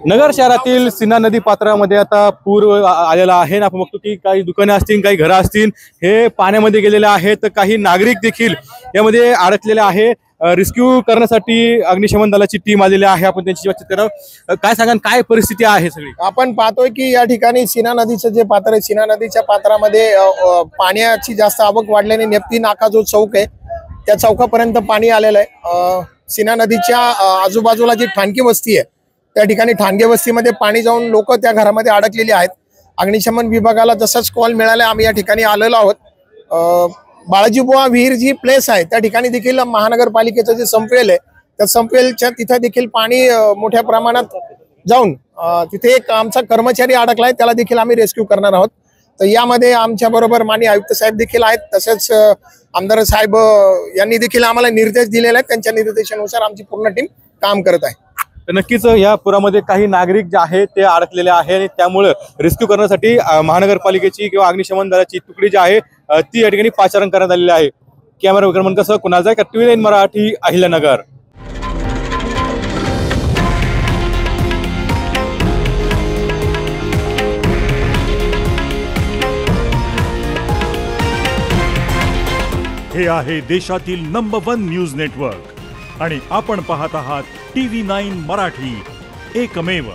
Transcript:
नगर शहरातील सीना नदी पात्रामध्ये आता पूर आलेला आहे. आपण बघतो की काही दुकाने असतील, काही घरं असतील, हे पाण्यामध्ये गेलेले आहेत. काही नागरिक देखील यामध्ये अडकलेले आहे. रेस्क्यू करण्यासाठी अग्निशमन दलाची टीम आलेली आहे. आपण त्यांची बातचीत करू. काय सांगा, काय परिस्थिती आहे सगळी? आपण पाहतोय की या ठिकाणी सीना नदीचं जे पात्र आहे, सीना नदीच्या पात्रामध्ये पाण्याची जास्त आवक वाढल्याने नेप्ती नाका जो चौक आहे त्या चौकापर्यंत पाणी आलेलं आहे. सीना नदीच्या आजूबाजूला जी ठाणकी वस्ती आहे त्या ठिकाणी ठाणगे वस्तीमध्ये पाणी जाऊन लोक त्या घरामध्ये अडकलेली आहेत. अग्निशमन विभागाला जसाच कॉल मिळाला आम्ही या ठिकाणी आलेलो आहोत. बाळाजीबुवा विहीर जी प्लेस आहे त्या ठिकाणी देखील महानगरपालिकेचं जे संपवेल आहे त्या संपवेलच्या तिथे देखील पाणी मोठ्या प्रमाणात जाऊन तिथे एक आमचा कर्मचारी अडकलाय, त्याला देखील आम्ही रेस्क्यू करणार आहोत. तर यामध्ये आमच्या बरोबर माननीय आयुक्त साहेब देखील आहेत, तसेच आमदार साहेब यांनी देखील आम्हाला निर्देश दिलेले आहेत. त्यांच्या निर्देशानुसार आमची पूर्ण टीम काम करत आहे. तर नक्कीच या पुरामध्ये काही नागरिक जे आहेत ते अडकलेले आहे आणि त्यामुळे रेस्क्यू करण्यासाठी महानगरपालिकेची किंवा अग्निशमन दलाची तुकडी जी आहे ती या ठिकाणी पाचारण करण्यात आलेली आहे. कॅमेरा विक्रमन कसं कुणाल जायकर, TV9 मराठी, अहिल्यानगर. हे आहे देशातील नंबर 1 न्यूज नेटवर्क आणि आपण पाहत आहात TV9 मराठी, एकमेव.